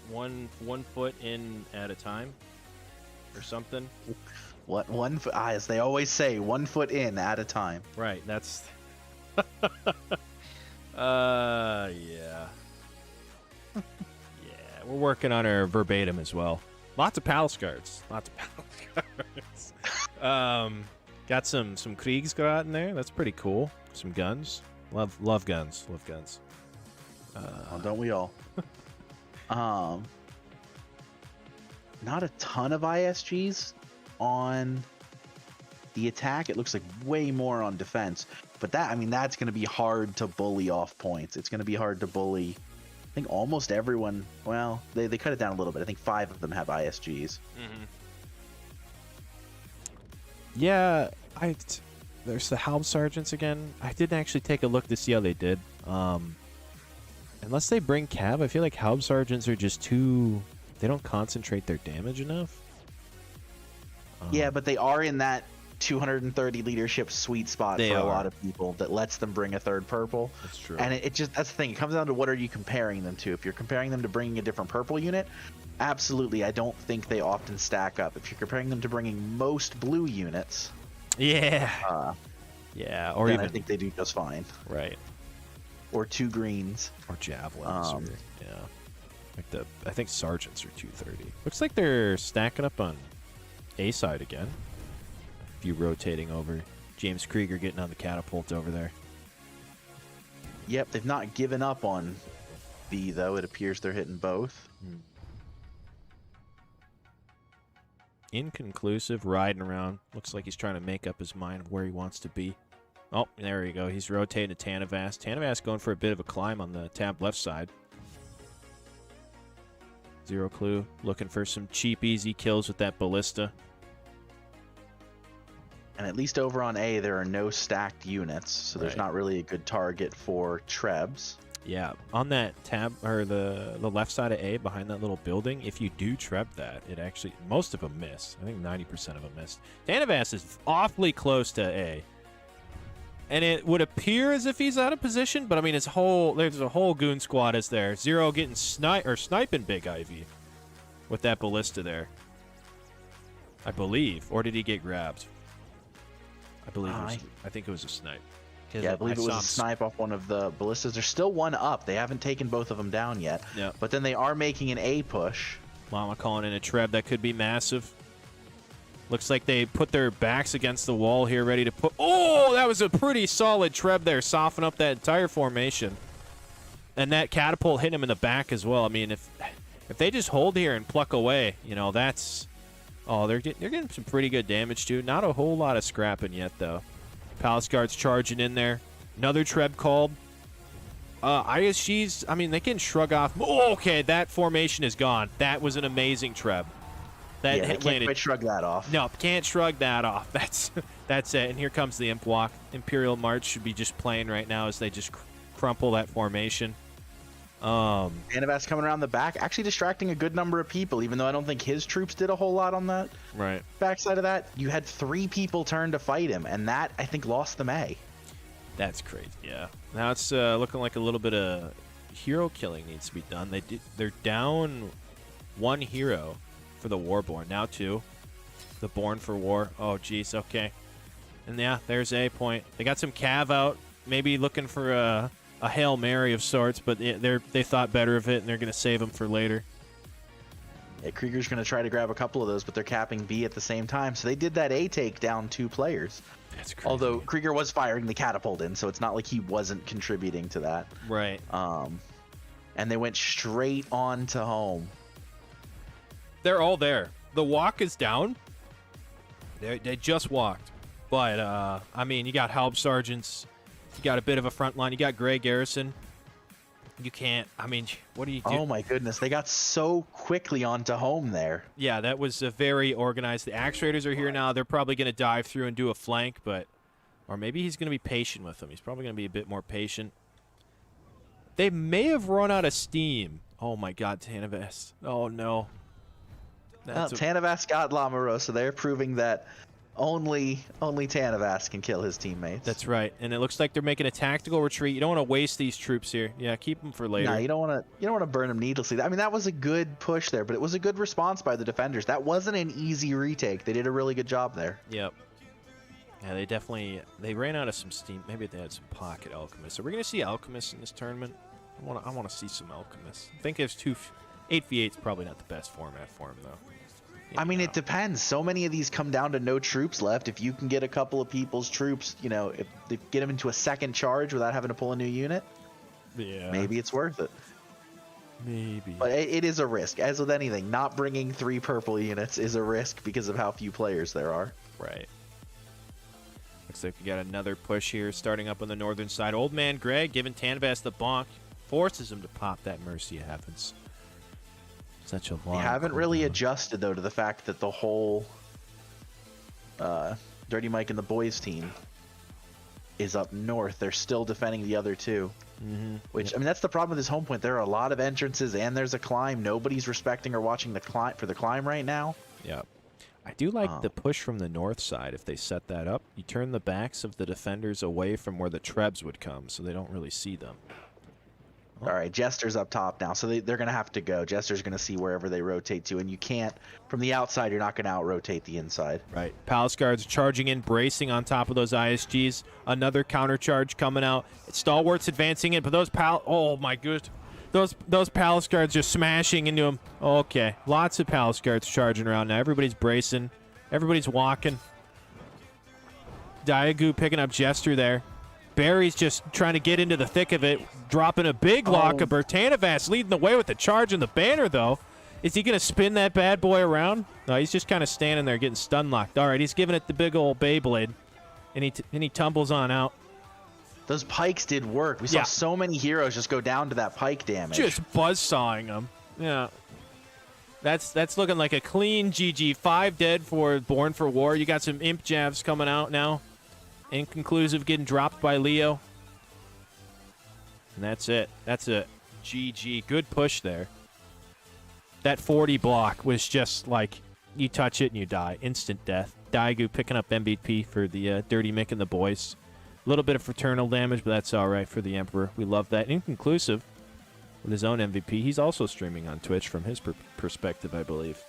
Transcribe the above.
one foot in at a time, or something. What as they always say, 1 foot in at a time. Right. That's. Yeah. Yeah, we're working on our verbatim as well. Lots of palace guards. Lots of palace guards. Got some Kriegsgrat in there. That's pretty cool. Some guns. Love guns. Love guns. Oh, don't we all? Not a ton of ISGs on the attack. It looks like way more on defense. But that's going to be hard to bully off points. It's going to be hard to bully. I think almost everyone. Well, they cut it down a little bit. I think 5 of them have ISGs. Mm-hmm. Yeah, there's the Halb Sergeants again. I didn't actually take a look to see how they did. Unless they bring Cav, I feel like Halb Sergeants are just too... They don't concentrate their damage enough. Yeah, but they are in that 230 leadership sweet spot for a lot of people that lets them bring a third purple. That's true. And that's the thing. It comes down to what are you comparing them to. If you're comparing them to bringing a different purple unit, absolutely, I don't think they often stack up. If you're comparing them to bringing most blue units, yeah, or even I think they do just fine. Right. Or 2 greens. Or javelins. Like I think sergeants are 230. Looks like they're stacking up on A side again. A few rotating over. James Krieger getting on the catapult over there. Yep, they've not given up on B though. It appears they're hitting both. Inconclusive, riding around. Looks like he's trying to make up his mind of where he wants to be. Oh, there we go. He's rotating to Tanavast. Tanavast going for a bit of a climb on the tab left side. Zero Clue looking for some cheap, easy kills with that ballista. And at least over on A, there are no stacked units, so there's not really a good target for Trebs. Yeah, on that tab, or the left side of A, behind that little building, if you do Treb that, it actually, most of them miss. I think 90% of them miss. Tanavast is awfully close to A. And it would appear as if he's out of position, but I mean, there's a whole goon squad is there. Zero getting sniping Big Ivy with that ballista there, I believe. Or did he get grabbed? I believe I think it was a snipe. Yeah, I believe it was a snipe off one of the ballistas. There's still one up. They haven't taken both of them down yet. Yeah. But then they are making an A push. Mama calling in a Treb that could be massive. Looks like they put their backs against the wall here, ready to put... Oh, that was a pretty solid Treb there, soften up that entire formation. And that catapult hit him in the back as well. I mean, if they just hold here and pluck away, you know, that's... Oh, they're getting some pretty good damage, too. Not a whole lot of scrapping yet, though. Palace Guards charging in there. Another Treb called. ISGs, I mean, they can shrug off... Oh, okay, that formation is gone. That was an amazing Treb. That they can't quite shrug that off. No, can't shrug that off. That's it. And here comes the Imp Walk. Imperial March should be just playing right now as they just crumple that formation. Tanavast coming around the back, actually distracting a good number of people, even though I don't think his troops did a whole lot on that. Right. Backside of that, you had 3 people turn to fight him, and that, I think, lost them A. That's crazy, yeah. Now it's looking like a little bit of hero killing needs to be done. They're down 1 hero for the Warborn. Now 2. The Born for War. Oh, geez. Okay. And yeah, there's A point. They got some Cav out. Maybe looking for a Hail Mary of sorts, but they thought better of it, and they're going to save them for later. Yeah, Krieger's going to try to grab a couple of those, but they're capping B at the same time. So they did that A take down 2 players. That's crazy. Although Krieger was firing the catapult in, so it's not like he wasn't contributing to that. Right. And they went straight on to home. They're all there. The walk is down. They just walked. But, I mean, you got Halb Sergeants. You got a bit of a front line. You got Gray Garrison. You can't, I mean, what do you do? Oh, my goodness. They got so quickly onto home there. Yeah, that was very organized. The Axe Raiders are here now. They're probably going to dive through and do a flank, but... Or maybe he's going to be patient with them. He's probably going to be a bit more patient. They may have run out of steam. Oh, my God, Tanavast. Oh, no. Tanavast got Lamoureux, so they're proving that Only Tanavas can kill his teammates. That's right. And it looks like they're making a tactical retreat. You don't want to waste these troops here. Yeah, keep them for later. No, you don't want to burn them needlessly. I mean, that was a good push there, but it was a good response by the defenders. That wasn't an easy retake. They did a really good job there. Yep. Yeah, they ran out of some steam. Maybe they had some pocket alchemists. Are we going to see alchemists in this tournament? I want to see some alchemists. I think it's 8v8 is probably not the best format for him, though. I mean, it depends. So many of these come down to no troops left. If you can get a couple of people's troops, if they get them into a second charge without having to pull a new unit, yeah, maybe it's worth it. Maybe. But it is a risk. As with anything, not bringing 3 purple units is a risk because of how few players there are. Right. Looks like we got another push here starting up on the northern side. Old man Greg giving Tanavas the bonk. Forces him to pop that Mercy of Heavens. Such a long. They haven't really adjusted, though, to the fact that the whole Dirty Mike and the boys team is up north. They're still defending the other 2. Which, I mean, that's the problem with this home point. There are a lot of entrances, and there's a climb. Nobody's respecting or watching the climb for the climb right now. Yeah. I do like the push from the north side. If they set that up, you turn the backs of the defenders away from where the Trebs would come, so they don't really see them. All right, Jester's up top now, so they're going to have to go. Jester's going to see wherever they rotate to, and you can't, from the outside, you're not going to out-rotate the inside. Right. Palace Guards charging in, bracing on top of those ISGs. Another counter charge coming out. Stalwarts advancing in, but those oh my goodness. Those Palace Guards just smashing into them. Okay, lots of Palace Guards charging around now. Everybody's bracing. Everybody's walking. Diagu picking up Jester there. Barry's just trying to get into the thick of it, dropping a big lock of Bertanavas, leading the way with the charge and the banner, though. Is he going to spin that bad boy around? No, he's just kind of standing there getting stun locked. All right, he's giving it the big old Beyblade, and he tumbles on out. Those pikes did work. We saw so many heroes just go down to that pike damage. Just buzzsawing them. Yeah. That's looking like a clean GG. 5 dead for Born for War. You got some imp jabs coming out now. Inconclusive getting dropped by Leo. And that's it. That's a GG. Good push there. That 40 block was just like, you touch it and you die. Instant death. Daegu picking up MVP for the Dirty Mick and the boys. A little bit of fraternal damage, but that's all right for the Emperor. We love that. Inconclusive with his own MVP. He's also streaming on Twitch from his perspective, I believe.